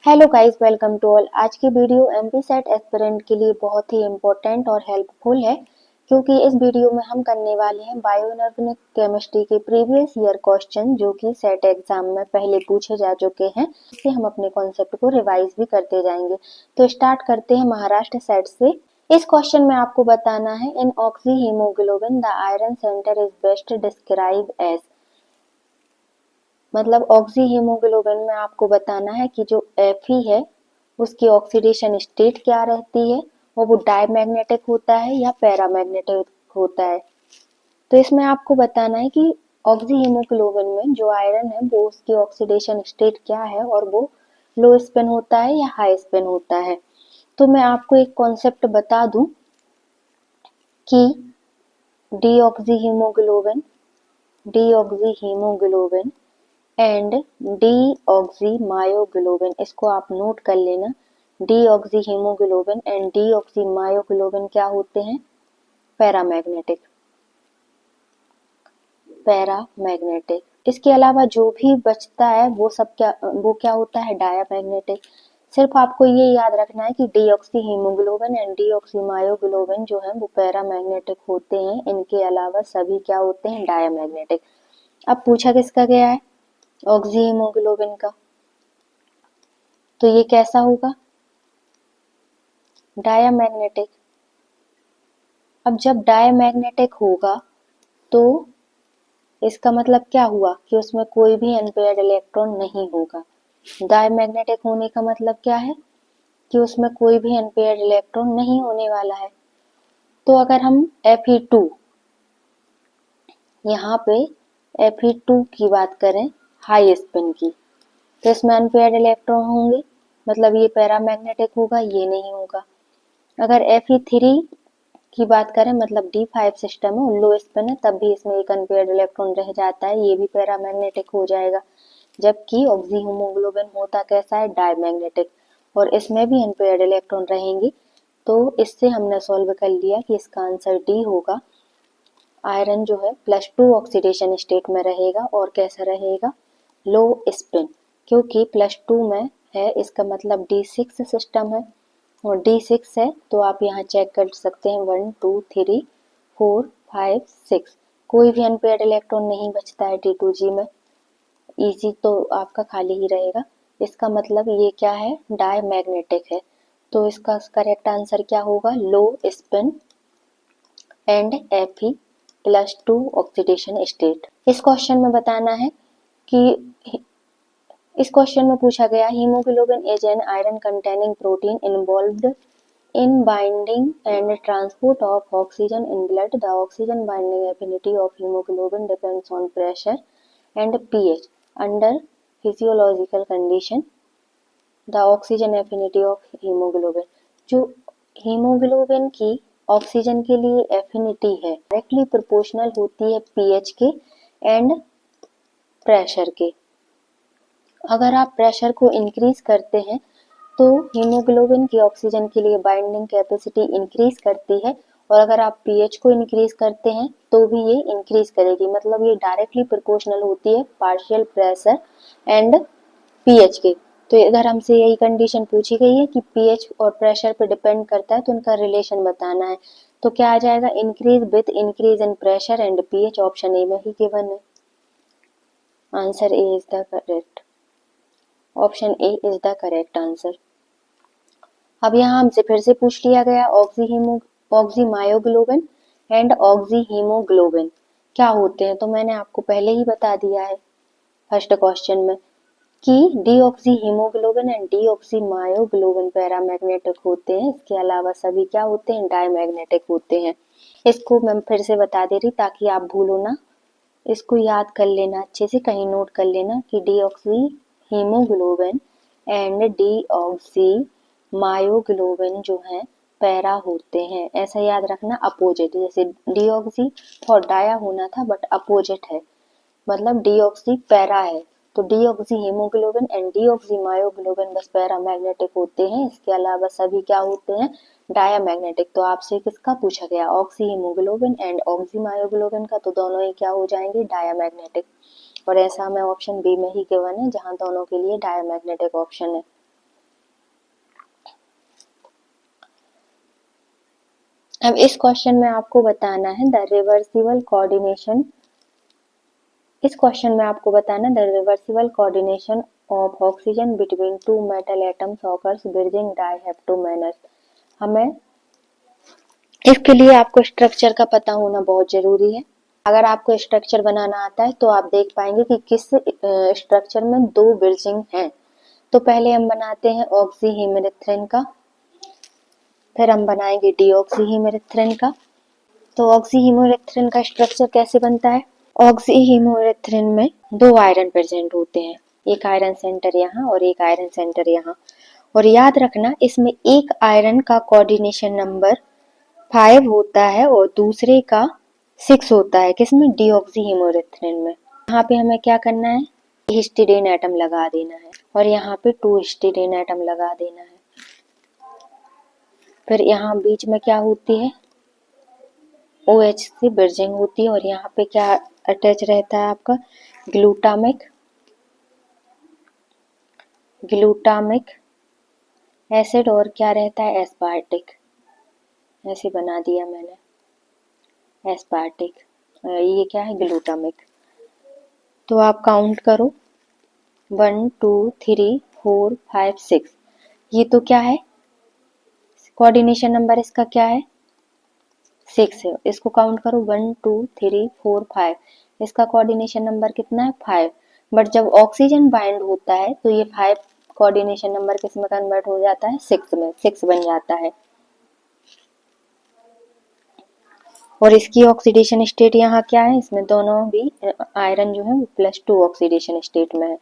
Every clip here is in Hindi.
Hello guys, welcome to all. आज की वीडियो एमपी सेट एस्पिरेंट के लिए बहुत ही इम्पोर्टेंट और हेल्पफुल है, क्योंकि इस वीडियो में हम करने वाले हैं बायो इनऑर्गेनिक केमिस्ट्री के प्रीवियस ईयर क्वेश्चन जो कि सेट एग्जाम में पहले पूछे जा चुके हैं। इससे हम अपने कॉन्सेप्ट को रिवाइज भी करते जाएंगे। तो स्टार्ट करते हैं महाराष्ट्र सेट से। इस क्वेश्चन में आपको बताना है, in oxyhaemoglobin the iron centre is best describe as. मतलब ऑक्सी हीमोग्लोबिन में आपको बताना है कि जो Fe है उसकी ऑक्सीडेशन स्टेट क्या रहती है और वो डायमैग्नेटिक होता है या पैरामैग्नेटिक होता है। तो इसमें आपको बताना है कि ऑक्सी हीमोग्लोबिन में जो आयरन है वो उसकी ऑक्सीडेशन स्टेट क्या है और वो लो स्पिन होता है या हाई स्पिन होता है। तो मैं आपको एक कॉन्सेप्ट बता दूं कि डीऑक्सी हीमोग्लोबिन एंड डीऑक्सीमायोग्लोबिन, इसको आप नोट कर लेना। डीऑक्सीहीमोग्लोबिन एंड डीऑक्सीमायोग्लोबिन क्या होते हैं? पैरामैग्नेटिक। इसके अलावा जो भी बचता है वो क्या होता है? डायामैग्नेटिक। सिर्फ आपको ये याद रखना है कि डीऑक्सीहीमोग्लोबिन एंड डीऑक्सीमायोग्लोबिन जो है वो पैरामैग्नेटिक होते हैं। इनके अलावा सभी क्या होते हैं? डायामैग्नेटिक। अब पूछा किसका गया है? ऑक्सी हीमोग्लोबिन का। तो ये कैसा होगा? डायामैग्नेटिक। अब जब डायामैग्नेटिक होगा तो इसका मतलब क्या हुआ कि उसमें कोई भी अनपेयर्ड इलेक्ट्रॉन नहीं होगा। डायमैग्नेटिक होने का मतलब क्या है? कि उसमें कोई भी अनपेयर्ड इलेक्ट्रॉन नहीं होने वाला है। तो अगर हम Fe2 यहाँ पे Fe2 की बात करें हाई स्पिन की, तो इसमें अनपेयर्ड इलेक्ट्रॉन होंगे, मतलब ये पैरामैग्नेटिक होगा, ये नहीं होगा। अगर Fe3 की बात करें, मतलब D5 सिस्टम है और लो स्पिन है, तब भी इसमें एक अनपेयर्ड इलेक्ट्रॉन रह जाता है, ये भी पैरामैग्नेटिक हो जाएगा। जबकि ऑक्सी हीमोग्लोबिन होता कैसा है? डायमैग्नेटिक, और इसमें भी अनपेयर्ड इलेक्ट्रॉन रहेंगे। तो इससे हमने सॉल्व कर लिया कि इसका आंसर डी होगा। आयरन जो है +2 ऑक्सीडेशन स्टेट में रहेगा और कैसा रहेगा? लो स्पिन, क्योंकि +2 में है, इसका मतलब D6 सिस्टम है और D6 है तो आप यहाँ चेक कर सकते हैं 1 2 3 4 5 6, कोई भी अनपेयर्ड इलेक्ट्रॉन नहीं बचता है T2G में। इजी तो आपका खाली ही रहेगा। इसका मतलब ये क्या है? डायमैग्नेटिक है। तो इसका करेक्ट आंसर क्या होगा? लो spin and Fe+2 oxidation state. इस क्वेश्चन में बताना है कि इस क्वेश्चन में पूछा गया, haemoglobin is an iron containing protein involved in binding and transport of oxygen in blood. The oxygen binding affinity of hemoglobin depends on pressure and pH. Under physiological condition, the oxygen affinity of hemoglobin, जो हीमोग्लोबिन की ऑक्सीजन के लिए एफिनिटी है डायरेक्टली प्रोपोर्शनल होती है पीएच के एंड प्रेशर के। अगर आप प्रेशर को इंक्रीज करते हैं तो हीमोग्लोबिन की ऑक्सीजन के लिए बाइंडिंग कैपेसिटी इंक्रीज करती है, और अगर आप पीएच को इंक्रीज करते हैं तो भी ये इंक्रीज करेगी। मतलब ये डायरेक्टली प्रोपोर्शनल होती है पार्शियल प्रेशर एंड पीएच के। तो इधर हमसे यही कंडीशन पूछी गई है कि पीएच और प्रेशर पे डिपेंड करता है, तो उनका रिलेशन बताना है। तो क्या आ जाएगा? Increase with increase in pressure and pH. Option A में ही गिवन है। Answer A is the correct. Option A is the correct answer. अब यहाँ हमसे फिर से पूछ लिया गया, ऑक्सीमायोग्लोबिन एंड ऑक्सीहीमोग्लोबिन क्या होते हैं? तो मैंने आपको पहले ही बता दिया है फर्स्ट क्वेश्चन में कि डीऑक्सीहीमोग्लोबिन एंड डीऑक्सीमायोग्लोबिन पैरामैग्नेटिक होते हैं। इसके अलावा सभी क्या होते हैं? डायमैग्नेटिक होते हैं। इसको मैं फिर से बता दे रही ताकि आप भूलो ना, इसको याद कर लेना, अच्छे से कहीं नोट कर लेना कि डीऑक्सीहीमोग्लोबिन एंड डीऑक्सीमायोग्लोबिन जो है पैरा होते हैं। ऐसा याद रखना, अपोजिट। जैसे डीऑक्सी और डाया होना था बट अपोजिट है, मतलब डीऑक्सी पैरा है। तो डीऑक्सी हीमोग्लोबिन एंड डीऑक्सीमायोग्लोबिन बस पैरामैग्नेटिक होते हैं। इसके अलावा सभी क्या होते हैं? डायामैग्नेटिक। तो आपसे किसका पूछा गया? ऑक्सी हीमोग्लोबिन एंड ऑक्सीमायोग्लोबिन का, तो दोनों ही क्या हो जाएंगे? डायामैग्नेटिक। और ऐसा हमें ऑप्शन बी में ही गिवन है जहां दोनों के लिए डायमैग्नेटिक ऑप्शन है। अब इस क्वेश्चन में आपको बताना है द रिवर्सिबल कोऑर्डिनेशन इस क्वेश्चन में आपको बताना the reversible coordination of oxygen between two metal atoms occurs bridging die have two manners. हमें इसके लिए आपको स्ट्रक्चर का पता होना बहुत जरूरी है। अगर आपको स्ट्रक्चर बनाना आता है तो आप देख पाएंगे कि किस स्ट्रक्चर में दो ब्रिजिंग हैं। तो पहले हम बनाते हैं ऑक्सीहेमिथ्रिन का, फिर हम बनाएंगे डीऑक्सीहेमिथ्रिन का। तो ऑक्सीहेमिथ्रिन का स्ट्रक्चर कैसे बनता है? ऑक्सीहेमिथ्रिन में दो आयरन प्रेजेंट होते हैं, एक आयरन सेंटर यहाँ और एक आयरन सेंटर यहाँ। और याद रखना इसमें एक आयरन का कोऑर्डिनेशन नंबर 5 होता है और दूसरे का 6 होता है। किसमें? डीऑक्सीहेमिथ्रिन में। यहाँ पे हमें क्या करना है? हिस्टिडीन एटम लगा देना है और यहाँ पे 2 हिस्टिडीन एटम लगा देना है। फिर यहाँ बीच में क्या होती है? OH से ब्रिजिंग होती है और यहाँ पे क्या अटैच रहता है आपका? ग्लूटामिक एसिड और क्या रहता है? एस्पार्टिक। ऐसे बना दिया मैंने एस्पार्टिक, ये क्या है? ग्लूटामिक। तो आप काउंट करो 1 2 3 4 5 6। ये तो क्या है? कोऑर्डिनेशन नंबर इसका क्या है? 6 है। इसको काउंट करो 1 2 3 4 5। इसका कोऑर्डिनेशन नंबर कितना है? 5। बट जब ऑक्सीजन बाइंड होता है तो ये 5 कोऑर्डिनेशन नंबर किस में कन्वर्ट हो जाता है? 6 में। 6 बन जाता है। और इसकी ऑक्सीडेशन स्टेट यहाँ क्या है? इसमें दोनों भी आयरन जो है वो +2 ऑक्सीडेशन स्टेट में है।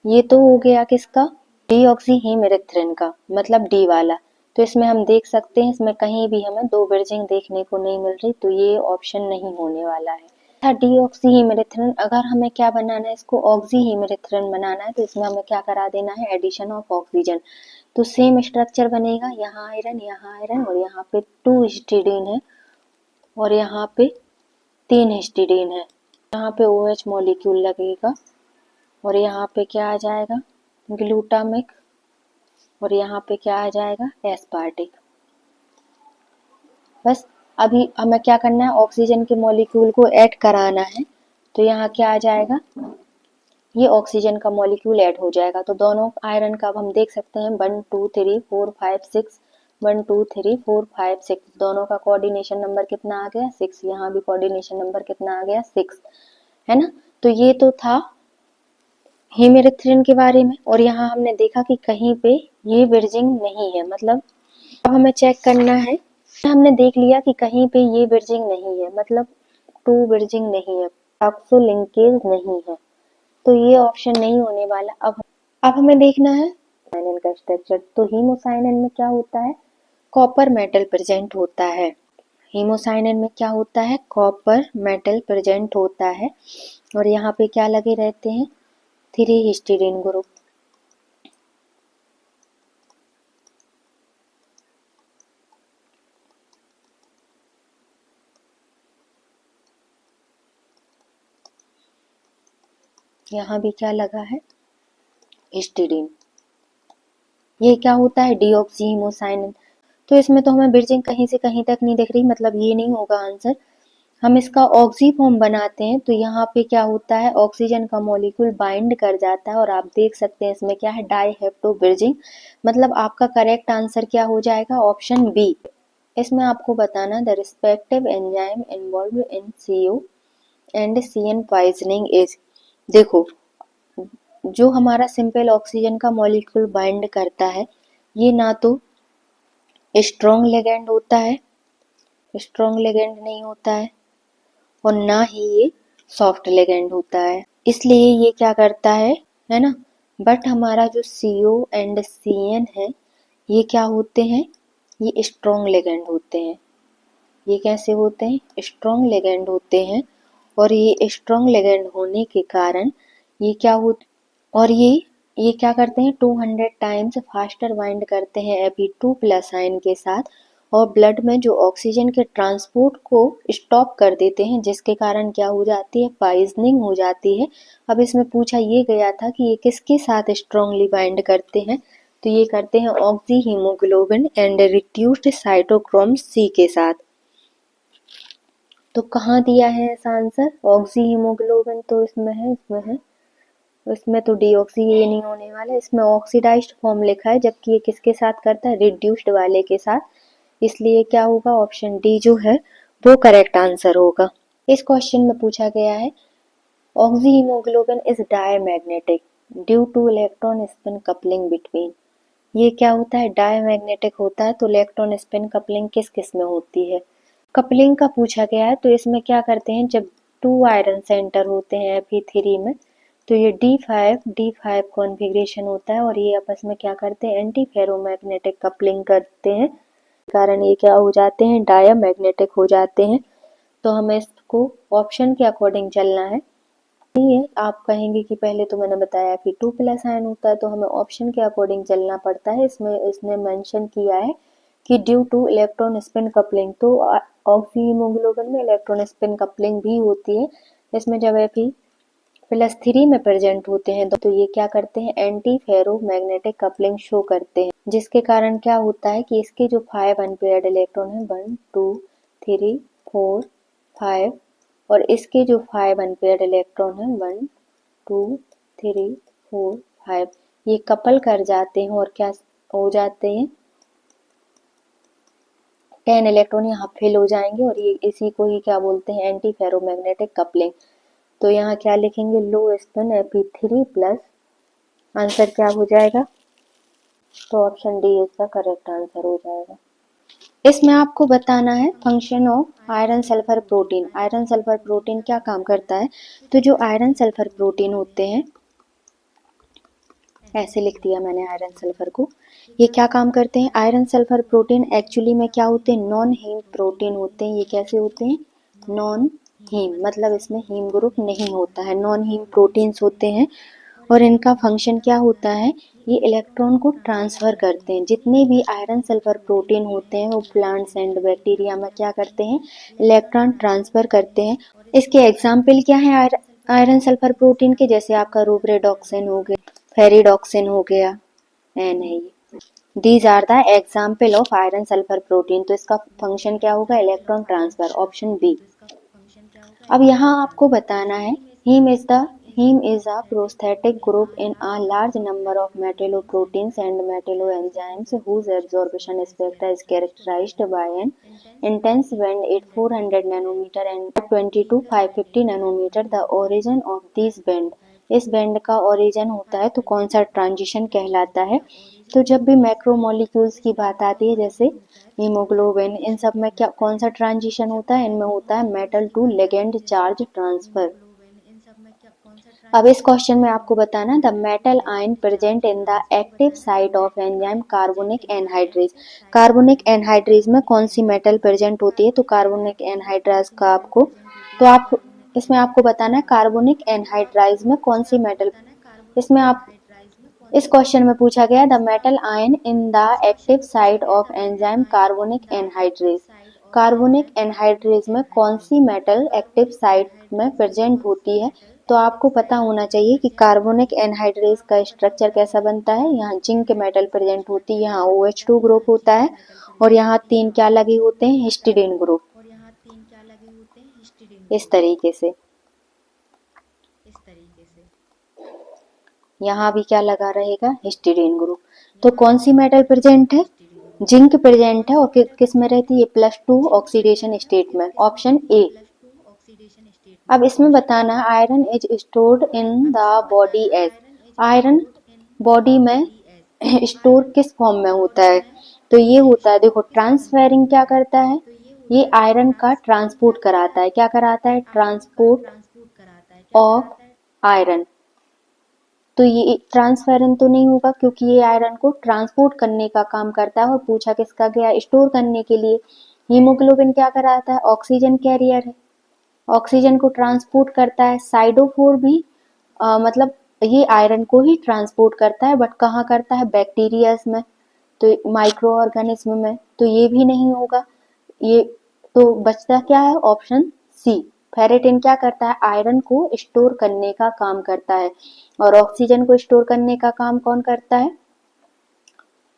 ये तो हो गया किसका? डीऑक्सीहेमिथ्रिन का, मतलब डी वाला। तो इसमें हम देख सकते हैं इसमें कहीं भी हमें दो ब्रिजिंग देखने को नहीं मिल रही, तो ये ऑप्शन नहीं होने वाला है। डीऑक्सीहेमिथ्रिन, अगर हमें क्या बनाना है? इसको ऑक्सीहेमिथ्रिन बनाना है तो इसमें हमें क्या करा देना है? Addition of oxygen. तो सेम स्ट्रक्चर बनेगा, यहाँ आयरन और यहाँ पे 2 हिस्टिडीन है और यहाँ पे 3 हिस्टिडीन है। यहाँ पे OH मॉलिक्यूल लगेगा और यहाँ पे क्या आ जाएगा? ग्लूटामिक। और यहाँ पे क्या आ जाएगा? एस्पार्टिक। बस अभी हमें क्या करना है? ऑक्सीजन के मॉलिक्यूल को ऐड कराना है। तो यहाँ क्या आ जाएगा? ये ऑक्सीजन का मॉलिक्यूल ऐड हो जाएगा। तो दोनों आयरन का अब हम देख सकते हैं 1 2 3 4 5 6, 1 2 3 4 5 6। दोनों का कोऑर्डिनेशन नंबर कितना आ गया? 6। यहाँ भी कोऑर्डिनेशन नंबर कितना आ गया? 6, है ना। तो ये तो था हेमिथ्रिन के बारे में। और यहाँ हमने देखा कि कहीं पे ये ब्रिजिंग नहीं है, मतलब अब हमें चेक करना है। हमने देख लिया कि कहीं पे ये ब्रिजिंग नहीं है, मतलब 2 ब्रिजिंग नहीं है, ऑक्सो लिंकेज नहीं है, तो ये ऑप्शन नहीं होने वाला। अब हमें देखना है साइनन का स्ट्रक्चर। तो हीमोसाइनिन में क्या होता है? कॉपर मेटल प्रेजेंट होता है। हीमोसाइनिन में क्या होता है? कॉपर मेटल प्रेजेंट होता है। और यहाँ पे क्या लगे रहते हैं? 3 हिस्टिडीन ग्रुप। यहाँ भी क्या लगा है? हिस्टिडीन। ये क्या होता है? डीऑक्सीहीमोसाइनिन। तो इसमें तो हमें ब्रिजिंग कहीं से कहीं तक नहीं दिख रही, मतलब ये नहीं होगा आंसर। हम इसका ऑक्सी फॉर्म बनाते हैं तो यहाँ पे क्या होता है? ऑक्सीजन का मॉलिक्यूल बाइंड कर जाता है और आप देख सकते हैं इसमें क्या है? Di hepto bridging. मतलब आपका करेक्ट आंसर क्या हो जाएगा? Option B. इसमें आपको बताना the respective enzyme involve in CO and CN poisoning is. देखो, जो हमारा सिंपल ऑक्सीजन का मॉलिक्यूल बाइंड करता है, ये ना तो स्ट्रॉन्ग लिगैंड होता है, स्ट्रॉन्ग लिगैंड नहीं होता है, और ना ही ये सॉफ्ट लिगैंड होता है। इसलिए ये क्या करता है ना। बट हमारा जो CO एंड CN है, ये क्या होते हैं? ये स्ट्रॉन्ग लिगैंड होते हैं। ये कैसे होते हैं? स्ट्रॉन्ग लिगैंड होते हैं। और ये स्ट्रॉन्ग लिगैंड होने के कारण ये क्या हो और ये क्या करते हैं? 200 टाइम्स फास्टर बाइंड करते हैं Fe2+ आयन के साथ और ब्लड में जो ऑक्सीजन के ट्रांसपोर्ट को स्टॉप कर देते हैं, जिसके कारण क्या हो जाती है? पॉइजनिंग हो जाती है। अब इसमें पूछा ये गया था कि ये किसके साथ स्ट्रांगली बाइंड करते हैं, तो ये करते हैं oxyhaemoglobin and reduced cytochrome सी के साथ। तो कहाँ दिया है ऐसा आंसर? ऑक्सी हीमोग्लोबिन तो इसमें है, इसमें तो डीऑक्सी ये नहीं होने वाला, इसमें ऑक्सीडाइज्ड फॉर्म लिखा है, जबकि ये किसके साथ करता है? रिड्यूस्ड वाले के साथ। इसलिए क्या होगा? ऑप्शन डी जो है वो करेक्ट आंसर होगा। इस क्वेश्चन में पूछा गया है oxy hemoglobin is diamagnetic due two electron spin coupling between. ये क्या होता है? डायमैग्नेटिक होता है। तो इलेक्ट्रॉन स्पिन कपलिंग किस किस में होती है? कपलिंग का पूछा गया है, तो इसमें क्या करते हैं, जब 2 आयरन सेंटर होते हैं Fe3 में, तो ये D5 कॉन्फ़िगरेशन होता है और ये आपस में क्या करते हैं? एंटी फेरोमैग्नेटिक कपलिंग करते हैं, कारण ये क्या हो जाते हैं? डायमैग्नेटिक हो जाते हैं। तो हमें इसको ऑप्शन के अकॉर्डिंग चलना है। ये आप कहेंगे कि पहले तो मैंने बताया कि 2+ आयन होता है, तो हमें ऑप्शन के अकॉर्डिंग चलना पड़ता है। इसमें इसने मेंशन किया है कि due two electron spin coupling, तो ऑक्सी हीमोग्लोबिन में इलेक्ट्रॉन स्पिन कपलिंग भी होती है। इसमें जब Fe+3 में प्रेजेंट होते हैं तो ये क्या करते हैं? एंटी फेरोमैग्नेटिक कपलिंग शो करते हैं, जिसके कारण क्या होता है कि इसके जो 5 अनपेयर्ड इलेक्ट्रॉन है 1 2 3 4 5 और इसके जो 5 अनपेयर्ड इलेक्ट्रॉन है 1 2 3 4 5 ये कपल कर जाते हैं और क्या हो जाते हैं? 10 इलेक्ट्रॉन यहाँ फिल हो जाएंगे और ये इसी को ही क्या बोलते हैं? Anti ferromagnetic coupling. तो यहाँ क्या लिखेंगे? लो स्पिन Fe3+। आंसर क्या हो जाएगा? तो ऑप्शन डी इसका करेक्ट आंसर हो जाएगा। इसमें आपको बताना है function of iron sulphur protein. Iron sulphur protein क्या काम करता है? तो जो आयरन सल्फर प्रोटीन होते हैं, ऐसे लिख दिया मैंने आयरन सल्फर को, ये क्या काम करते हैं? आयरन सल्फर प्रोटीन एक्चुअली में क्या होते हैं? नॉन हीम प्रोटीन होते हैं। ये कैसे होते हैं? नॉन हीम, मतलब इसमें हीम ग्रुप नहीं होता है, नॉन हीम प्रोटीन्स होते हैं। और इनका फंक्शन क्या होता है? ये इलेक्ट्रॉन को ट्रांसफर करते हैं। जितने भी आयरन सल्फर प्रोटीन होते हैं वो प्लांट्स एंड बैक्टीरिया में क्या करते हैं? इलेक्ट्रॉन ट्रांसफर करते हैं। इसके एग्जाम्पल क्या है आयरन सल्फर प्रोटीन के? जैसे आपका रोब्रेडॉक्सिन हो गया, फेरिडॉक्सिन हो गया, नहीं, these are the example of iron sulphur protein. तो इसका फंक्शन क्या होगा? Electron transfer, option B. अब यहाँ आपको बताना है heme is a prosthetic group in a large number of metalloproteins and metalloenzymes whose absorption spectra is characterized by an intense band at 400 nanometer and 520 to 550 nanometer. The origin of these band, इस बैंड का ओरिजिन होता है तो कौन सा ट्रांजिशन कहलाता है? तो जब भी मैक्रोमोलिक्यूल्स की बात आती है, जैसे हीमोग्लोबिन, इन सब में क्या कौन सा ट्रांजिशन होता है? इनमें होता है metal to ligand charge transfer. अब इस क्वेश्चन में आपको बताना, the metal ion present in the active site of enzyme carbonic anhydrase. Carbonic anhydrase में कौन सी मेटल प्रेजेंट होती है? तो कार्बोनिक एनहाइड्रेज का आपको, तो आप इसमें आपको बताना है कार्बोनिक एनहाइड्राइज में कौन सी मेटल, इसमें आप इस क्वेश्चन में पूछा गया the metal ion in the active site of enzyme carbonic anhydrase. Carbonic anhydrase में कौन सी मेटल एक्टिव साइट में प्रेजेंट होती है? तो आपको पता होना चाहिए कि कार्बोनिक एनहाइड्रेज का स्ट्रक्चर कैसा बनता है। यहाँ जिंक मेटल प्रेजेंट होती है, यहाँ OH2 ग्रुप होता है और यहाँ 3 क्या लगे होते हैं? Histidine group. इस तरीके से यहाँ भी क्या लगा रहेगा? Histidine group. तो कौन सी मेटल प्रेजेंट है? जिंक प्रेजेंट है और किस में रहती है? +2 ऑक्सीडेशन स्टेट में, ऑप्शन ए। अब इसमें बताना iron is stored in the body as. Iron body में स्टोर किस फॉर्म में होता है? तो ये होता है, देखो, ट्रांसफेरिंग क्या करता है? ये आयरन का ट्रांसपोर्ट कराता है। क्या कराता है? Transport of iron. तो ये ट्रांसफेरेंस तो नहीं होगा क्योंकि ये आयरन को ट्रांसपोर्ट करने का काम करता है और पूछा किसका गया? स्टोर करने के लिए। हीमोग्लोबिन क्या कराता है? ऑक्सीजन कैरियर है, ऑक्सीजन को ट्रांसपोर्ट करता है। साइडोफोर भी मतलब ये आयरन को ही ट्रांसपोर्ट करता है, बट कहाँ करता है? बैक्टीरिया में, तो माइक्रो ऑर्गेनिज्म में, तो ये भी नहीं होगा। ये तो बचता क्या है? Option C. फेरेटिन क्या करता है? आयरन को स्टोर करने का काम करता है। और ऑक्सीजन को स्टोर करने का काम कौन करता है?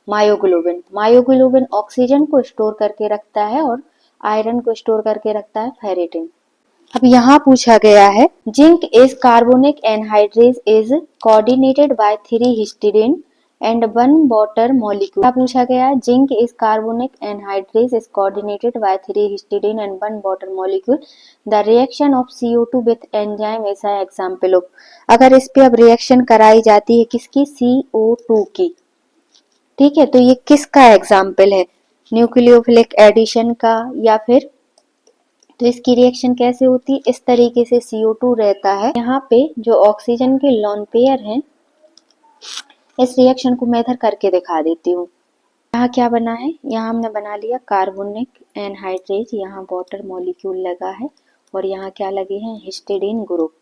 मायोग्लोबिन। मायोग्लोबिन ऑक्सीजन को स्टोर करके रखता है और आयरन को स्टोर करके रखता है फेरेटिन। अब यहाँ पूछा गया है zinc is carbonic anhydrase is coordinated by 3 histidine and 1 water molecule. क्या पूछा गया है? Zinc is carbonic anhydrase is coordinated by 3 histidine and 1 water molecule. The reaction of CO2 with enzyme is an example of. अगर इस पे अब रिएक्शन कराई जाती है किसकी? CO2 की। ठीक है, तो ये किसका एग्जाम्पल है? न्यूक्लियोफिलिक एडिशन का या फिर? तो इसकी रिएक्शन कैसे होती है? इस तरीके से CO2 रहता है। यहाँ पे जो ऑक्सीजन के लोन पेयर हैं, इस रिएक्शन को मैं इधर करके दिखा देती हूँ। यहाँ क्या बना है? यहाँ हमने बना लिया कार्बोनिक एनहाइड्रेज, यहाँ वाटर मॉलिक्यूल लगा है और यहाँ क्या लगे हैं? Histidine group.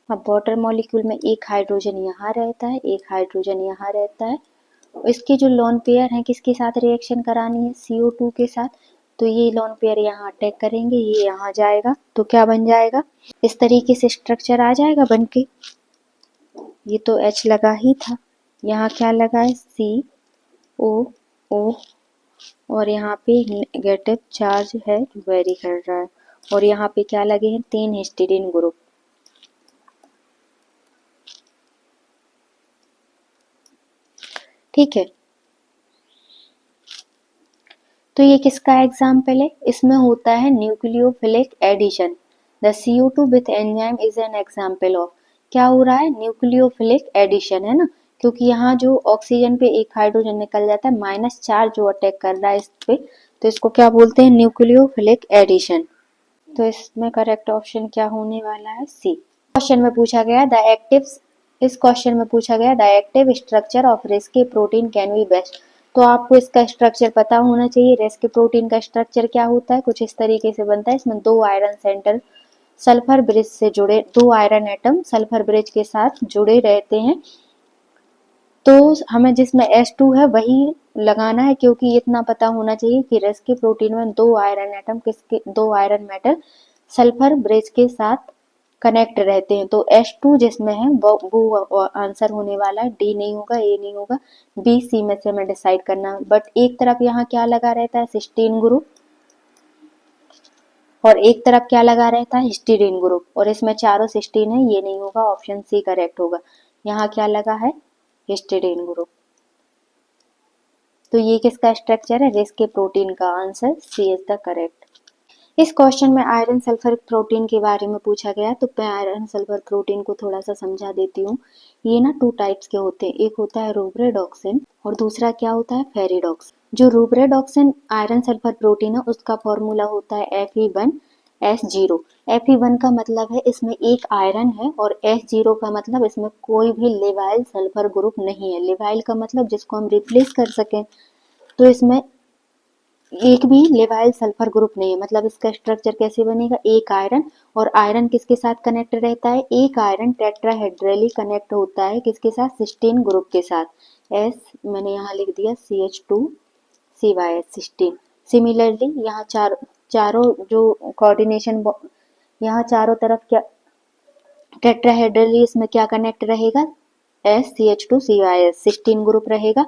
अब वाटर मॉलिक्यूल में एक हाइड्रोजन यहाँ रहता है, एक हाइड्रोजन यहाँ रहता है। इसके जो लोन पेयर हैं किसके साथ रिएक्शन करानी है? CO2 के साथ। तो ये लोन पेयर यहाँ अटैक करेंगे, ये यहाँ जाएगा, तो क्या बन जाएगा? इस तरीके से स्ट्रक्चर आ जाएगा बनके। ये तो H लगा ही था, यहाँ क्या लगा है? COO और यहाँ पे नेगेटिव चार्ज है जो वेरी कर रहा है और यहाँ पे क्या लगे हैं? 3 हिस्टिडीन ग्रुप। ठीक है, तो ये किसका एग्जाम्पल है? इसमें होता है nucleophilic addition. The CO2 with enzyme is an example of. क्या हो रहा है? न्यूक्लियोफिलिक एडिशन, है ना, क्योंकि यहाँ जो ऑक्सीजन पे एक हाइड्रोजन निकल जाता है, माइनस चार्ज जो अटैक कर रहा है इस पे, तो इसको क्या बोलते हैं? Nucleophilic addition. तो इसमें करेक्ट ऑप्शन क्या होने वाला है? सी। क्वेश्चन में पूछा गया द एक्टिव, इस क्वेश्चन में पूछा गया the active structure of rescue protein can be best. तो आपको इसका स्ट्रक्चर पता होना चाहिए। रेस्क्यू प्रोटीन का स्ट्रक्चर क्या होता है? कुछ इस तरीके से बनता है। इसमें 2 आयरन सेंटर सल्फर ब्रिज से जुड़े, 2 आयरन एटम सल्फर ब्रिज के साथ जुड़े रहते हैं। तो हमें जिसमें H2 है वही लगाना है, क्योंकि इतना पता होना चाहिए कि रेस्क्यू प्रोटीन में 2 आयरन एटम किसके, 2 आयरन मेटल सल्फर ब्रिज के साथ कनेक्ट रहते हैं। तो H2 जिसमें है वो आंसर होने वाला है। D नहीं होगा, A नहीं होगा, B C में से हमें डिसाइड करना। बट एक तरफ यहाँ क्या लगा रहता है? सिस्टीन ग्रुप, और एक तरफ क्या लगा रहता है? हिस्टीडीन ग्रुप, और इसमें चारों सिस्टीन है, ये नहीं होगा, ऑप्शन सी करेक्ट होगा। यहाँ क्या लगा है? Histidine group. तो ये किसका स्ट्रक्चर है? रेस्क्यू प्रोटीन का। Answer C is the correct. इस क्वेश्चन में आयरन सल्फर प्रोटीन के बारे में पूछा गया, तो मैं आयरन सल्फर प्रोटीन को थोड़ा सा समझा देती हूँ। ये ना 2 टाइप्स के होते हैं, एक होता है रूब्रेडॉक्सिन और दूसरा क्या होता है? फेरिडॉक्सिन। जो रूब्रेडॉक्सिन आयरन सल्फर प्रोटीन है उसका फॉर्मूला होता है Fe1S0। Fe1 का मतलब है इसमें एक आयरन है और S0 का मतलब इसमें कोई भी लेवाइल सल्फर ग्रुप नहीं है। लेवाइल का मतलब जिसको हम रिप्लेस कर सकें, तो इसमें एक भी लेवाइल सल्फर ग्रुप नहीं है। मतलब इसका स्ट्रक्चर कैसे बनेगा? एक आयरन, और आयरन किसके साथ कनेक्ट रहता है? एक आयरन टेट्राहेड्रली कनेक्ट होता है किसके साथ? सिस्टीन ग्रुप के साथ। S मैंने यहाँ लिख दिया CH2CYS सिस्टीन। सिमिलरली यहाँ चारों जो कोऑर्डिनेशन, यहाँ चारों तरफ क्या टेट्राहेड्रली, इसमें क्या कनेक्ट रहेगा? SCH2CYS सिस्टीन ग्रुप रहेगा।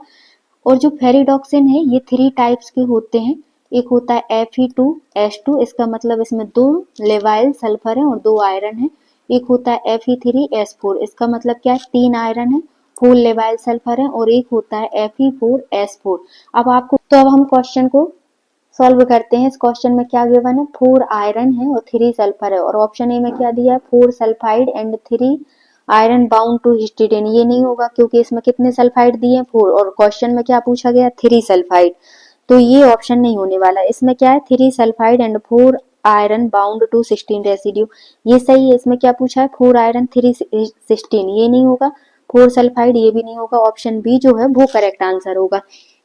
और जो फेरिडॉक्सिन है ये 3 टाइप्स के होते हैं। एक होता है Fe2S2, इसका मतलब इसमें 2 लेवाइल सल्फर है और 2 आयरन है। एक होता है Fe3S4, इसका मतलब क्या है? 3 आयरन है, 4 लेवाइल सल्फर है, और एक होता है Fe4S4। अब हम क्वेश्चन को सॉल्व करते हैं। इस क्वेश्चन में क्या गिवन है? 4 आयरन है और 3 सल्फर है, और ऑप्शन ए में क्या दिया है? 4 sulphide and 3 iron bound to histidine. ये नहीं होगा क्योंकि इसमें कितने सल्फाइड दिए हैं? 4, और क्वेश्चन में क्या पूछा गया? 3 सल्फाइड, तो ये ऑप्शन नहीं होने वाला। इसमें क्या है? 3 sulphide and 4 iron bound to cysteine residue, ये सही है। इसमें क्या पूछा है? 4 आयरन 3 सिस्टीन, ये नहीं होगा। 4 सल्फाइड, ये भी नहीं होगा। ऑप्शन बी जो है वो करेक्ट आंसर होगा।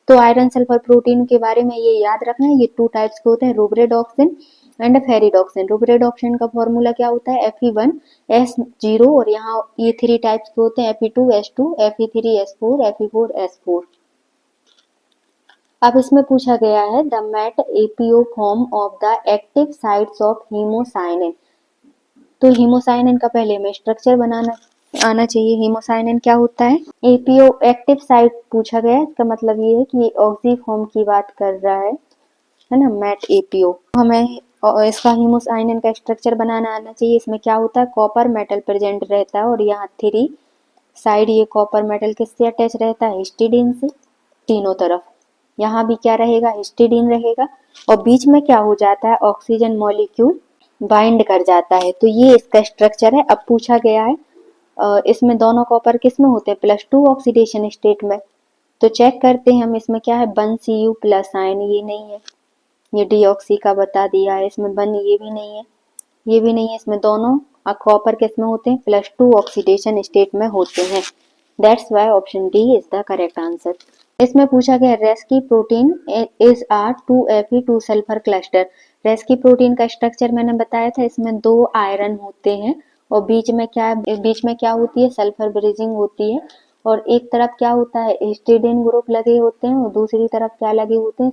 तो आयरन सल्फर प्रोटीन के बारे में ये याद रखना है, ये 2 टाइप्स के होते हैं, रूब्रेडॉक्सिन एंड फेरिडॉक्सिन। रूब्रेडॉक्सिन का फॉर्मूला क्या होता है? Fe1S0, और यहाँ ये 3 टाइप्स के होते हैं, Fe2S2, Fe3S4, Fe4S4। अब इसमें पूछा गया है the met APO form of the active sites of hemocyanin. तो हीमोसाइनिन का पहले हमें स्ट्रक्चर बनाना आना चाहिए। हीमोसाइनिन क्या होता है? एपीओ एक्टिव साइट पूछा गया है, इसका मतलब ये है कि ये ऑक्सीफॉर्म की बात कर रहा है ना, मैट एपीओ। हमें इसका हीमोसाइनिन का स्ट्रक्चर बनाना आना चाहिए। इसमें क्या होता है? कॉपर मेटल प्रेजेंट रहता है और यहाँ 3 साइड ये कॉपर मेटल किससे अटैच रहता है? हिस्टिडीन से, तीनों तरफ। यहाँ भी क्या रहेगा? हिस्टिडीन रहेगा और बीच में क्या हो जाता है? ऑक्सीजन मॉलिक्यूल बाइंड कर जाता है। तो ये इसका स्ट्रक्चर है। अब पूछा गया है इसमें दोनों कॉपर किस में होते हैं? +2 ऑक्सीडेशन स्टेट में। तो चेक करते हैं हम, इसमें क्या है? 1Cu+ आयन, ये नहीं है। ये डीऑक्सी का बता दिया है। इसमें 1, ये भी नहीं है, ये भी नहीं है। इसमें दोनों कॉपर किस में होते हैं? +2 ऑक्सीडेशन स्टेट में होते हैं। That's why option D is the correct answer. इसमें पूछा गया Rieske protein is a 2Fe2 sulphur cluster. Rieske protein का स्ट्रक्चर मैंने बताया था, इसमें 2 आयरन होते हैं और बीच में क्या होती है? सल्फर ब्रिजिंग होती है और एक तरफ क्या होता है? हिस्टिडीन ग्रुप लगे होते हैं और दूसरी तरफ क्या लगे होते हैं?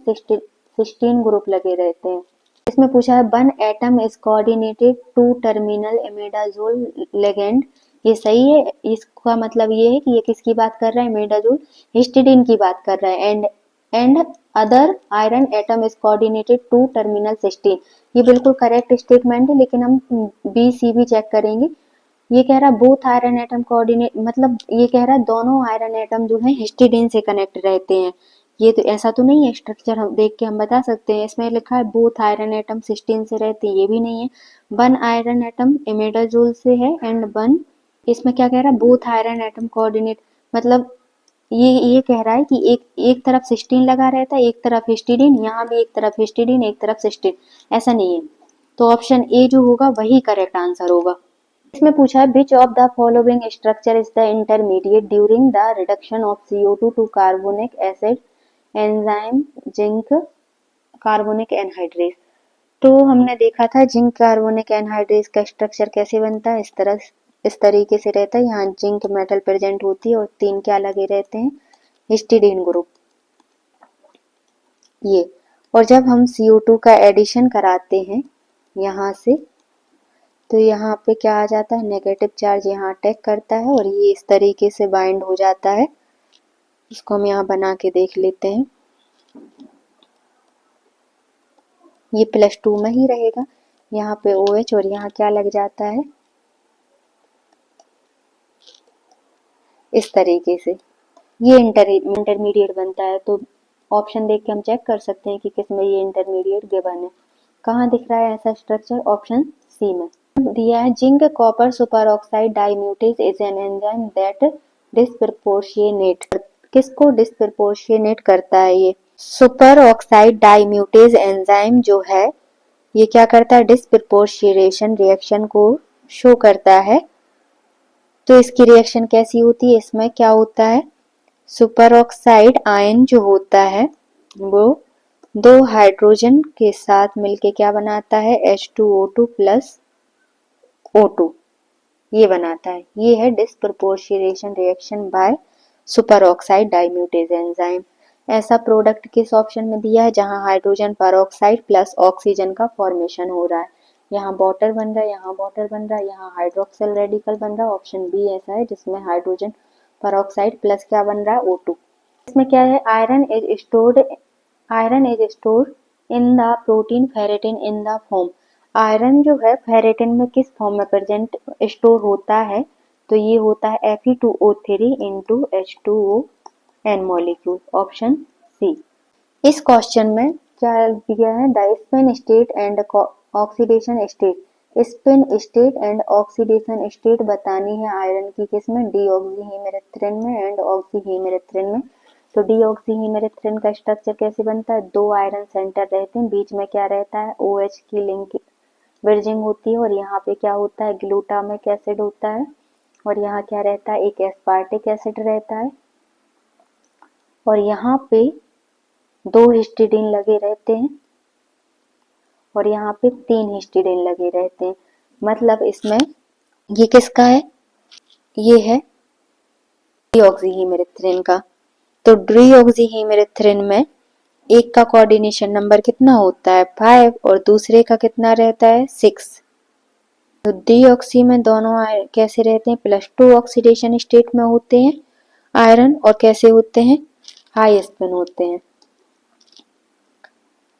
सिस्टीन ग्रुप लगे रहते हैं। इसमें पूछा है 1 atom is coordinated to terminal imidazole ligand. ये सही है। इसका मतलब ये है कि ये किसकी बात कर रहा है? इमिडाजोल हिस्टिडीन की बात कर रहा है। And other iron atom is coordinated to terminal cysteine. ये बिल्कुल करेक्ट स्टेटमेंट है, लेकिन हम बी सी भी चेक करेंगे। ये कह रहा है बोथ आयरन एटम कोऑर्डिनेट, मतलब ये कह रहा है दोनों आयरन एटम जो है हिस्टिडीन से कनेक्ट रहते हैं। ये तो ऐसा तो नहीं है, स्ट्रक्चर हम देख के हम बता सकते हैं। इसमें लिखा है बोथ आयरन एटम सिस्टीन से रहते हैं, ये भी नहीं है। 1 आयरन एटम इमिडाजोल से है एंड 1, इसमें क्या कह रहा है? बोथ आयरन एटम कोऑर्डिनेट, मतलब ये कह रहा है कि एक तरफ सिस्टीन लगा रहता है, एक तरफ हिस्टिडीन, यहाँ भी एक तरफ हिस्टिडीन एक तरफ सिस्टीन, ऐसा नहीं है। तो ऑप्शन ए जो होगा वही करेक्ट आंसर होगा। इसमें पूछा है which of the following structure is the intermediate during the reduction of CO2 to carbonic acid enzyme zinc carbonic anhydrase. तो हमने देखा था जिंक कार्बोनिक एनहाइड्रेस का स्ट्रक्चर कैसे बनता है? इस तरीके से रहता है। यहाँ जिंक मेटल प्रेजेंट होती है और 3 क्या लगे रहते हैं? Histidine group. ये, और जब हम CO2 का एडिशन कराते हैं यहाँ से, तो यहाँ पे क्या आ जाता है? नेगेटिव चार्ज यहाँ अटैक करता है और ये इस तरीके से बाइंड हो जाता है। इसको हम यहाँ बना के देख लेते हैं। ये +2 में ही रहेगा, यहाँ पे OH और यहाँ क्या लग जाता है? इस तरीके से ये इंटरमीडिएट बनता है। तो ऑप्शन देख के हम चेक कर सकते हैं कि किसमें ये इंटरमीडिएट गिवन है। कहाँ दिख रहा है ऐसा स्ट्रक्चर? ऑप्शन सी में दिया है। Zinc copper superoxide dismutase is an enzyme that disproportionate. किसको डिस्प्रपोर्शिएनेट करता है? ये सुपर ऑक्साइड डाइम्यूटेज एंजाइम जो है, ये क्या करता है? डिस्प्रपोर्शिएशन रिएक्शन को शो करता है। तो इसकी रिएक्शन कैसी होती है? इसमें क्या होता है? सुपर ऑक्साइड आयन जो होता है वो 2 हाइड्रोजन के साथ मिलके क्या बनाता है? H2O2 प्लस O2 ये बनाता है। ये है disproportionation reaction by superoxide dismutase enzyme. ऐसा प्रोडक्ट किस ऑप्शन में दिया है? जहां हाइड्रोजन परऑक्साइड प्लस ऑक्सीजन का फॉर्मेशन हो रहा है। यहाँ वाटर बन रहा है, यहाँ वाटर बन रहा है, यहाँ हाइड्रोक्सिल रेडिकल बन रहा है। ऑप्शन बी ऐसा है जिसमें हाइड्रोजन परऑक्साइड प्लस क्या बन रहा है? O2। इसमें क्या है? Iron is stored in the protein ferritin in the form. Iron जो है फेरेटिन में किस फॉर्म में प्रेजेंट स्टोर होता है? तो ये होता है Fe2O3 into H2O molecule. Option C. इस क्वेश्चन में क्या दिया है? The spin state and oxidation state. Spin state and oxidation state बतानी है आयरन की किसमें? डीऑक्सीहीमेरिथ्रिन में एंड ऑक्सीहीमेरिथ्रिन में। तो डीऑक्सीहीमेरिथ्रिन का स्ट्रक्चर कैसे बनता है? 2 आयरन सेंटर रहते हैं, बीच में क्या रहता है? OH की लिंक ब्रिजिंग होती है और यहाँ पे क्या होता है? ग्लूटामिक एसिड होता है और यहाँ क्या रहता है? एक एस्पार्टिक एसिड रहता है और यहाँ पे 2 हिस्टिडीन लगे रहते हैं और यहाँ पे 3 हिस्टिडीन लगे रहते हैं। मतलब इसमें ये किसका है? ये है डीऑक्सीहीमेरिथ्रिन का। तो डीऑक्सीहीमेरिथ्रिन में एक का कोऑर्डिनेशन नंबर कितना होता है? 5 और दूसरे का कितना रहता है? 6। तो डीऑक्सी में दोनों कैसे रहते हैं, +2 ऑक्सीडेशन स्टेट में होते हैं आयरन, और कैसे होते हैं, हाई स्पिन होते हैं।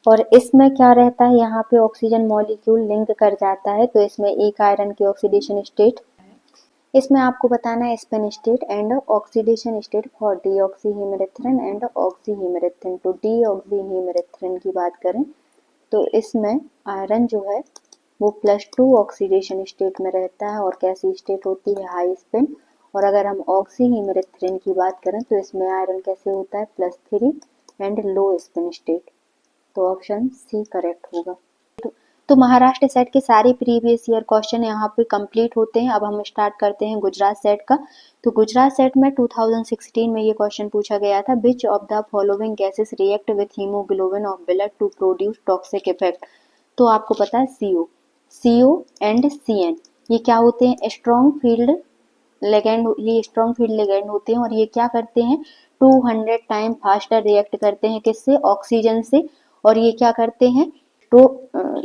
और इसमें क्या रहता है, यहाँ पे ऑक्सीजन मॉलिक्यूल लिंक कर जाता है, तो इसमें एक आयरन की ऑक्सीडेशन स्टेट, इसमें आपको बताना है spin state and oxidation state for deoxyhemerythrin and oxyhemerythrin. तो डीऑक्सीहीमेरिथ्रिन की बात करें तो इसमें आयरन जो है वो +2 ऑक्सीडेशन स्टेट में रहता है, और कैसी स्टेट होती है, हाई स्पिन। और अगर हम ऑक्सीहीमेरिथ्रिन की बात करें तो इसमें आयरन कैसे होता है, +3 एंड लो स्पिन स्टेट। तो ऑप्शन सी करेक्ट होगा। तो महाराष्ट्र सेट के सारे प्रीवियस ईयर क्वेश्चन यहाँ पे कंप्लीट होते हैं। अब हम स्टार्ट करते हैं गुजरात सेट का। तो गुजरात सेट में 2016 में ये क्वेश्चन पूछा गया था, which of the following gases react with hemoglobin of blood to produce toxic effect. तो आपको पता है CO एंड CN ये क्या होते हैं, स्ट्रॉन्ग फील्ड लिगैंड, ये स्ट्रॉन्ग फील्ड लिगैंड होते हैं, और ये क्या करते हैं, 200 टाइम फास्टर रिएक्ट करते हैं किससे, ऑक्सीजन से। और ये क्या करते हैं, तो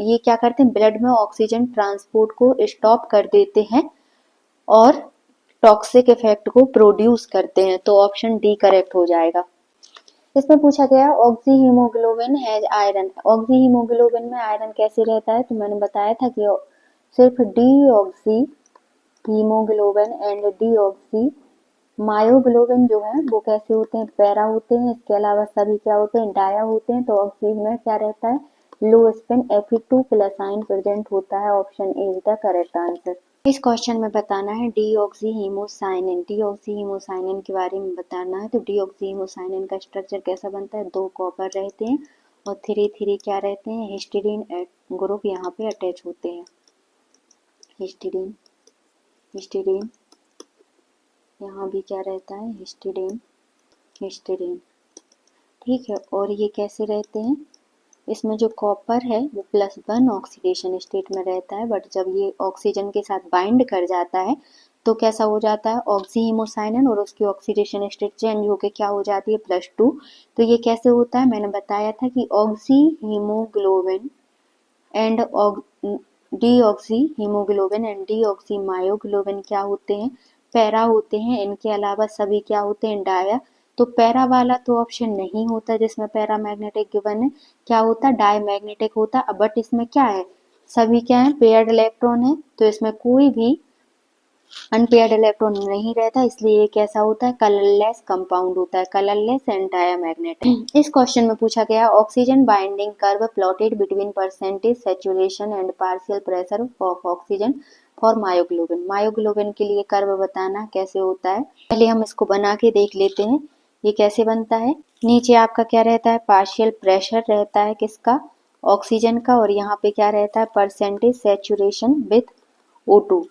ये क्या करते हैं, ब्लड में ऑक्सीजन ट्रांसपोर्ट को स्टॉप कर देते हैं और टॉक्सिक इफेक्ट को प्रोड्यूस करते हैं। तो ऑप्शन डी करेक्ट हो जाएगा। इसमें पूछा गया ऑक्सी हीमोग्लोबिन है आयरन, ऑक्सी हीमोग्लोबिन में आयरन कैसे रहता है, तो मैंने बताया था कि सिर्फ deoxy haemoglobin and deoxy myoglobin जो है वो कैसे होते हैं, पैरा होते हैं। इसके अलावा सभी क्या होते हैं, डाया होते हैं। तो ऑक्सीजन में क्या रहता है, लो स्पिन Fe2+ आयन प्रेजेंट होता है। Option A is the correct answer. इस क्वेश्चन में बताना है डीऑक्सीहीमोसाइनिन, डीऑक्सीहीमोसाइनिन के बारे में बताना है। तो डीऑक्सीहीमोसाइनिन का स्ट्रक्चर कैसा बनता है, 2 कॉपर रहते हैं और 3 क्या रहते हैं, हिस्टीडीन ग्रुप यहाँ पे अटैच होते हैं। हिस्टीडीन यहाँ भी क्या रहता है, हिस्टीडीन ठीक है। और ये कैसे रहते हैं, इसमें जो कॉपर है वो +1 ऑक्सीडेशन स्टेट में रहता है, बट जब ये ऑक्सीजन के साथ बाइंड कर जाता है तो कैसा हो जाता है, ऑक्सीहीमोसाइनिन, और उसकी ऑक्सीडेशन स्टेट चेंज होकर क्या हो जाती है, +2। तो ये कैसे होता है, मैंने बताया था कि ऑक्सीहीमोग्लोबिन एंड डीऑक्सीहीमोग्लोबिन एंड डीऑक्सीमायोग्लोबिन क्या होते हैं, पैरा होते हैं। इनके अलावा सभी क्या होते हैं, डाया। तो पैरा वाला तो ऑप्शन नहीं होता जिसमें पैरा मैग्नेटिक गिवन है, क्या होता, डाई मैग्नेटिक होता। बट इसमें क्या है, सभी क्या है, पेयर्ड इलेक्ट्रॉन है, तो इसमें कोई भी अनपेयर्ड इलेक्ट्रॉन नहीं रहता, इसलिए ये कैसा होता है, कलरलेस कंपाउंड होता है, कलरलेस एंड डायमैग्नेटिक। इस क्वेश्चन में पूछा गया oxygen binding curve plotted between percentage saturation and partial pressure of oxygen for myoglobin. Myoglobin के लिए कर्व बताना कैसे होता है, पहले हम इसको बना के देख लेते हैं। ये कैसे बनता है, नीचे आपका क्या रहता है, पार्शियल प्रेशर रहता है किसका, ऑक्सीजन का, और यहाँ पे क्या रहता है, परसेंटेज सैचुरेशन विथ O2।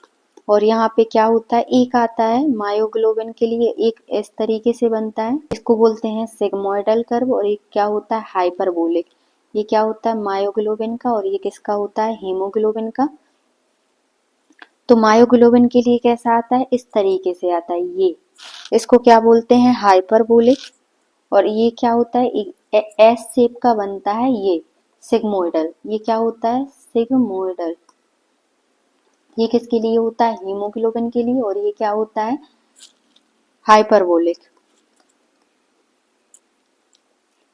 और यहाँ पे क्या होता है, एक आता है मायोग्लोबिन के लिए, एक इस तरीके से बनता है, इसको बोलते हैं सिग्मोइडल कर्व, और एक क्या होता है, हाइपरबोलिक। ये क्या होता है, मायोग्लोबिन का, और ये किसका होता है, हीमोग्लोबिन का। तो मायोग्लोबिन के लिए कैसा आता है, इस तरीके से आता है, ये इसको क्या बोलते हैं, हाइपरबोलिक। और ये क्या होता है, एस शेप का बनता है, ये सिग्मोइडल। ये क्या होता है, सिग्मोइडल। ये किसके लिए होता है, हीमोग्लोबिन के लिए। और ये क्या होता है, हाइपरबोलिक।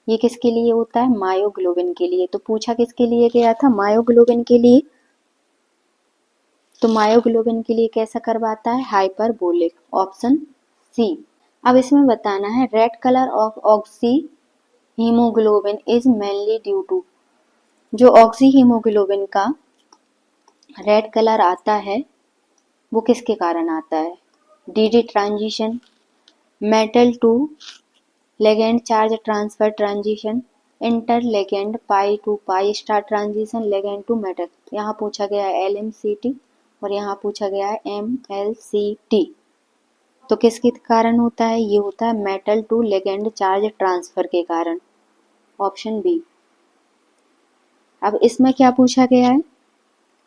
ये किसके लिए होता है, मायोग्लोबिन के लिए। तो पूछा किसके लिए गया था, मायोग्लोबिन के लिए। तो मायोग्लोबिन के लिए कैसा करवाता है, हाइपरबोलिक, ऑप्शन सी। अब इसमें बताना है red colour of oxy hemoglobin is mainly due to, जो ऑक्सी हीमोग्लोबिन का रेड कलर आता है वो किसके कारण आता है, d transition, metal to ligand charge transfer transition, inter ligand pi to pi star transition, ligand to metal. यहाँ पूछा गया है LMCT और यहाँ पूछा गया है MLCT। तो किसके कारण होता है, ये होता है metal to ligand charge transfer के कारण, ऑप्शन बी। अब इसमें क्या पूछा गया है,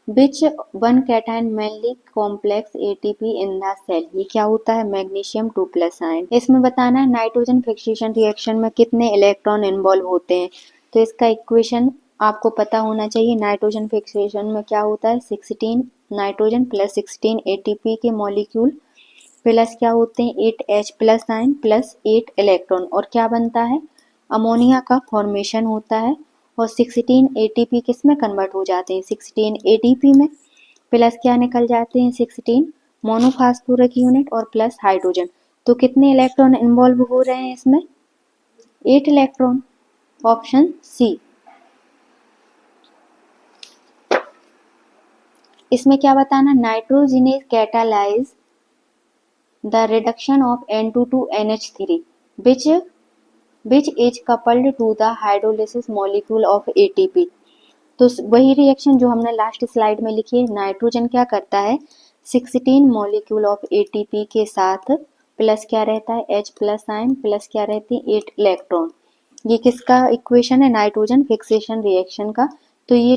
Which one cation mainly complex ATP in the cell? ये क्या होता है, मैग्नीशियम 2+ आयन। इसमें बताना है नाइट्रोजन फिक्सेशन रिएक्शन में कितने इलेक्ट्रॉन इन्वॉल्व होते हैं। तो इसका इक्वेशन आपको पता होना चाहिए नाइट्रोजन फिक्सेशन में क्या होता है, 16 नाइट्रोजन प्लस 16 एटीपी के मॉलिक्यूल प्लस क्या होते हैं 8H plus ion plus 8 electron, और क्या बनता है अमोनिया का फॉर्मेशन होता है। और 16 एटीपी किस में कन्वर्ट हो जाते हैं 16 एडीपी में, प्लस क्या निकल जाते हैं 16 मोनोफास्फोरिक यूनिट और प्लस हाइड्रोजन। तो कितने इलेक्ट्रॉन इन्वॉल्व हो रहे हैं इसमें 8 इलेक्ट्रॉन, ऑप्शन सी। इसमें क्या बताना, nitrogenase catalyse the reduction of N2 to NH3 which is coupled to the hydrolysis molecule of ATP। तो वही रिएक्शन जो हमने लास्ट स्लाइड में लिखी है, नाइट्रोजन क्या करता है 16 मॉलिक्यूल ऑफ एटीपी के साथ प्लस क्या रहता है H प्लस आयन प्लस क्या रहती है 8 इलेक्ट्रॉन। ये किसका इक्वेशन है नाइट्रोजन फिक्सेशन रिएक्शन का। तो ये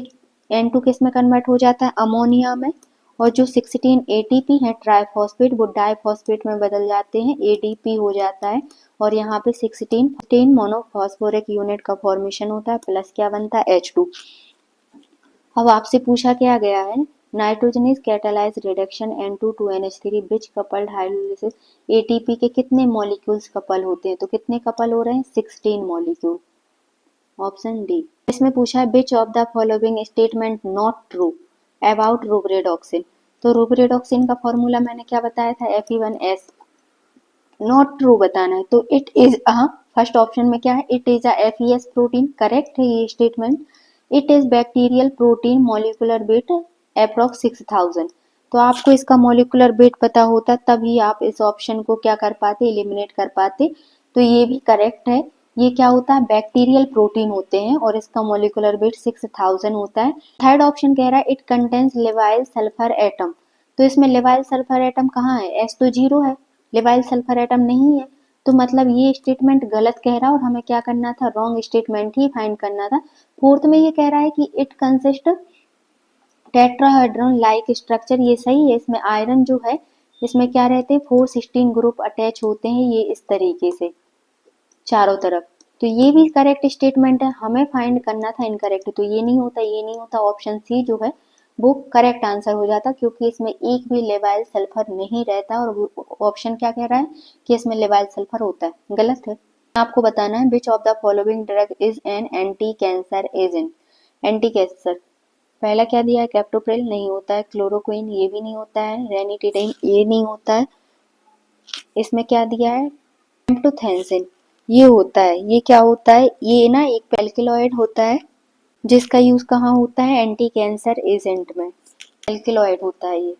N2 किस में कन्वर्ट हो जाता है अमोनिया में, और जो 16 एटीपी है ट्राइफॉस्फेट वो डाइफॉस्फेट में बदल जाते हैं एडीपी हो जाता है, और यहाँ पे 16 मोनोफॉस्फोरिक यूनिट का फॉर्मेशन होता है प्लस क्या बनता है H2। अब आपसे पूछा क्या गया है nitrogenase catalyse reduction N2 to NH3 which coupled hydrolysis ATP के कितने मॉलिक्यूल्स कपल होते हैं, तो कितने कपल हो रहे हैं 16 मॉलिक्यूल, ऑप्शन डी। इसमें पूछा है which of the following statement not true about rubredoxin. तो रोबरेडॉक्सिन का फॉर्मूला मैंने क्या बताया था Fe1S, नॉट ट्रू बताना है। तो इट इज फर्स्ट ऑप्शन में क्या है it is a FES protein, correct है ये statement. It is bacterial protein molecular weight approx 6000। तो आपको इसका मॉलिकुलर वेट पता होता तभी आप इस ऑप्शन को क्या कर पाते एलिमिनेट कर पाते। तो ये भी करेक्ट है, ये क्या होता है बैक्टीरियल प्रोटीन होते हैं और इसका मॉलिकुलर वेट 6000 होता है। थर्ड ऑप्शन कह रहा है इट कंटेन्स लेवाइल सल्फर एटम। तो इसमें लेवाइल सल्फर एटम कहाँ है, S तो 0 है, लेवाइल सल्फर एटम नहीं है, तो मतलब ये स्टेटमेंट गलत कह रहा है और हमें क्या करना था रॉन्ग स्टेटमेंट ही फाइंड करना था। फोर्थ में ये कह रहा है कि it consist tetrahedron like structure, ये सही है, इसमें आयरन जो है इसमें क्या रहते हैं 4 सिस्टीन ग्रुप अटैच होते हैं ये इस तरीके से चारों तरफ। तो ये भी करेक्ट स्टेटमेंट है, हमें फाइंड करना था इनकरेक्ट, तो ये नहीं होता ये नहीं होता, ऑप्शन सी जो है वो करेक्ट आंसर हो जाता क्योंकि इसमें एक भी लेवाइल सल्फर नहीं रहता और ऑप्शन क्या कह रहा है कि इसमें लेवाइल सल्फर होता है, गलत है। आपको बताना है which of the following drug is an anti cancer agent. Anti cancer पहला क्या दिया है कैप्टोप्रिल नहीं होता है, क्लोरोक्विन ये भी नहीं होता है, रेनिटिडाइन ये नहीं होता है, इसमें क्या दिया है एम्प्टोथेंसिन ये होता है। ये क्या होता है ये ना एक एल्किलॉइड होता है जिसका यूज कहाँ होता है एंटी कैंसर एजेंट में, एल्किलॉइड होता है ये।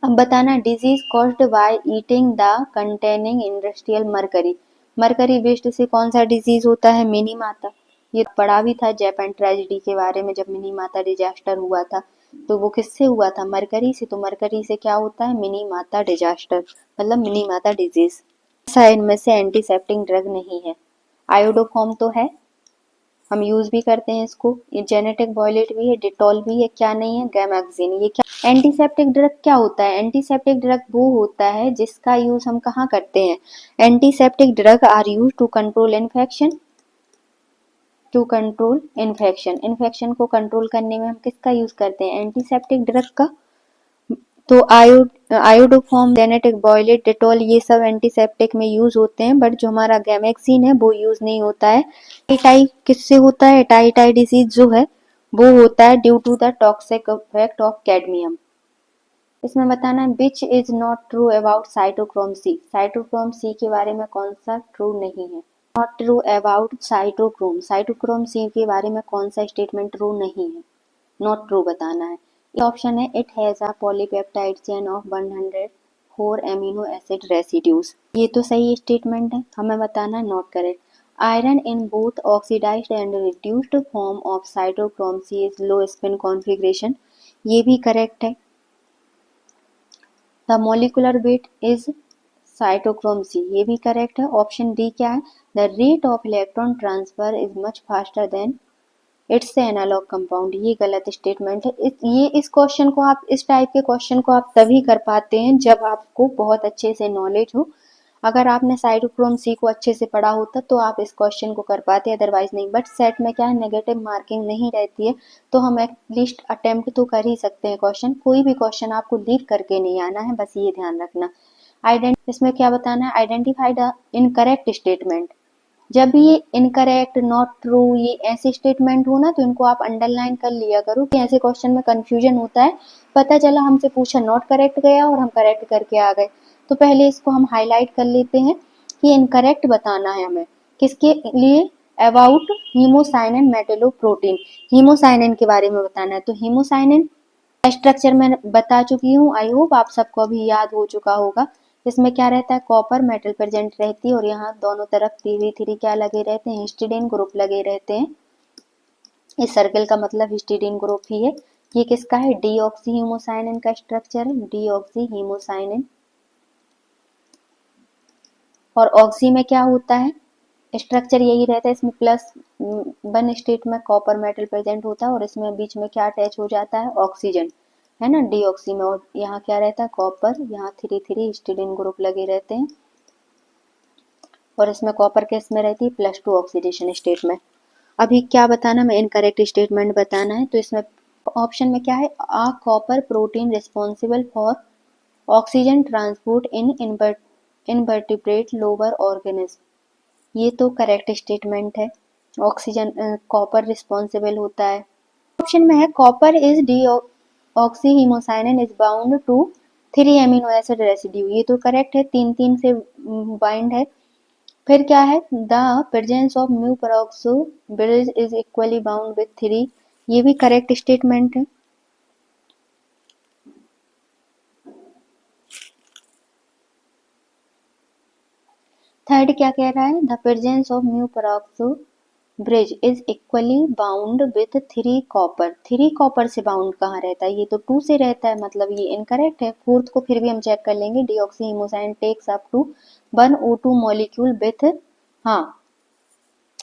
अब बताना disease caused by eating the containing industrial mercury. Mercury waste से कौन सा डिजीज होता है मिनी माता, ये पढ़ा भी था जापान ट्रेजेडी के बारे में जब मिनी माता डिजास्टर हुआ था तो वो किससे हुआ था मरकरी से, तो मरकरी से क्या होता है मिनी माता डिजास्टर मतलब मिनी माता डिजीज। इनमें से एंटीसेप्टिक ड्रग नहीं है, आयोडोफॉर्म तो है हम यूज भी करते हैं इसको, ये जेनेटिक वॉयलेट भी है, डिटॉल भी है, क्या नहीं है गैमाक्सिन। ये क्या एंटीसेप्टिक ड्रग क्या होता है, एंटीसेप्टिक ड्रग वो होता है जिसका यूज हम कहाँ करते हैं, antiseptic drug are use to control infection, to control infection, infection को कंट्रोल करने में हम किसका यूज करते हैं एंटीसेप्टिक ड्रग का। तो आयोडोफॉर्म जेनेटिक वॉयलेट डिटॉल ये सब एंटीसेप्टिक में यूज होते हैं, बट जो हमारा गैमेक्सिन है वो यूज नहीं होता है। टाई किससे होता है टाई डिजीज जो है वो होता है due to the toxic effect of cadmium. इसमें बताना है which is not true about cytochrome c, cytochrome सी के बारे में कौन सा ट्रू नहीं है, not true about cytochrome, cytochrome सी के बारे में कौन सा स्टेटमेंट ट्रू नहीं है, नॉट ट्रू बताना है। ऑप्शन है it has a polypeptide chain of 104 amino acid residues, ये तो सही स्टेटमेंट है, हमें बताना है not correct. Iron in both oxidized and reduced form of cytochrome c is low spin configuration, ये भी करेक्ट है। The molecular weight is cytochrome c, ये भी करेक्ट है। ऑप्शन डी क्या है the rate of electron transfer is much faster than its analogue compound, ये गलत स्टेटमेंट है। इस क्वेश्चन को आप इस टाइप के क्वेश्चन को आप तभी कर पाते हैं जब आपको बहुत अच्छे से नॉलेज हो। अगर आपने साइटोक्रोम सी को अच्छे से पढ़ा होता तो आप इस क्वेश्चन को कर पाते, अदरवाइज नहीं। बट सेट में क्या है, नेगेटिव मार्किंग नहीं रहती है, तो हम एटलीस्ट अटेम्प्ट तो कर ही सकते हैं क्वेश्चन। कोई भी क्वेश्चन आपको लीक करके नहीं आना है, बस ये ध्यान रखना। इसमें क्या बताना है, आइडेंटिफाई द इनकरेक्ट स्टेटमेंट। जब भी ये इनकरेक्ट, नॉट ट्रू, ये ऐसे स्टेटमेंट हो ना, तो इनको आप अंडरलाइन कर लिया करो कि ऐसे क्वेश्चन में कंफ्यूजन होता है। पता चला हमसे पूछा नॉट करेक्ट गया और हम करेक्ट करके आ गए, तो पहले इसको हम हाईलाइट कर लेते हैं कि इनकरेक्ट बताना है हमें। किसके लिए, अबाउट हीमोसाइनिन मेटेलोप्रोटीन, हीमोसाइनिन के बारे में बताना है। तो हीमोसाइनिन स्ट्रक्चर में बता चुकी हूँ, आई होप आप सबको अभी याद हो चुका होगा। इसमें क्या रहता है, कॉपर मेटल प्रेजेंट रहती है और यहाँ दोनों तरफ 3 क्या लगे रहते हैं, हिस्टिडीन ग्रुप लगे रहते हैं। इस सर्कल का मतलब हिस्टिडीन ग्रुप ही है। ये किसका है, डीऑक्सी हीमोसाइनिन का स्ट्रक्चर है, डीऑक्सी हीमोसाइनिन। और ऑक्सी में क्या होता है, स्ट्रक्चर यही रहता है, इसमें +1 स्टेट में कॉपर मेटल प्रेजेंट होता है और इसमें बीच में क्या अटैच हो जाता है, ऑक्सीजन, है ना, डीऑक्सी में। और यहाँ क्या रहता है, कॉपर, यहाँ 3 हिस्टिडीन ग्रुप लगे रहते हैं और इसमें कॉपर किस में रहती है, +2 ऑक्सीडेशन स्टेट में। अभी क्या बताना, मैं इनकरेक्ट स्टेटमेंट बताना है। तो इसमें ऑप्शन में क्या है, a copper protein responsible for oxygen transport in invertebrate lower organism. ये तो करेक्ट स्टेटमेंट है, ऑक्सीजन कॉपर रिस्पॉन्सिबल होता है। ऑप्शन में है copper is deoxy hemocyanin is bound to 3 amino acid residue, ये तो करेक्ट है, 3 से बाइंड है। फिर क्या है, the presence of mu peroxo bridge is equally bound with 3, ये भी करेक्ट स्टेटमेंट है। थर्ड क्या कह रहा है, the presence of mu peroxo bridge is equally bound with 3 copper, 3 copper से बाउंड कहाँ रहता है, ये तो 2 से रहता है, मतलब ये इनकरेक्ट है। फोर्थ को फिर भी हम चेक कर लेंगे, deoxy hemocyanin takes up to 1 O2 molecule with, हाँ,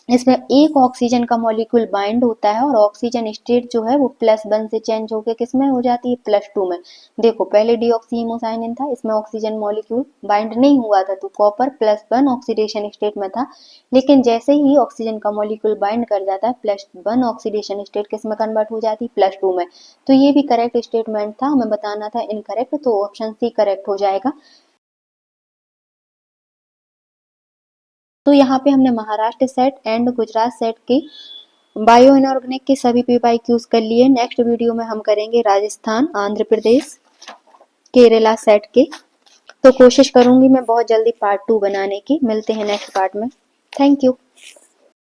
इसमें एक ऑक्सीजन का मॉलिक्यूल बाइंड होता है और ऑक्सीजन स्टेट जो है वो +1 से चेंज होकर किस में हो जाती है, +2 में। देखो पहले डीऑक्सी हीमोसाइनिन था, इसमें ऑक्सीजन मॉलिक्यूल बाइंड नहीं हुआ था, तो कॉपर +1 ऑक्सीडेशन स्टेट में था। लेकिन जैसे ही ऑक्सीजन का मॉलिक्यूल बाइंड कर जाता है, +1 ऑक्सीडेशन स्टेट किस में कन्वर्ट हो जाती है, +2 में। तो ये भी करेक्ट स्टेटमेंट था, हमें बताना था इनकरेक्ट, तो ऑप्शन सी करेक्ट हो जाएगा। तो यहाँ पे हमने Maharashtra set and Gujarat set के बायो इनऑर्गेनिक के सभी PYQs कर लिए। नेक्स्ट वीडियो में हम करेंगे राजस्थान, आंध्र प्रदेश, केरला सेट के। तो कोशिश करूंगी मैं बहुत जल्दी पार्ट 2 बनाने की। मिलते हैं नेक्स्ट पार्ट में। Thank you.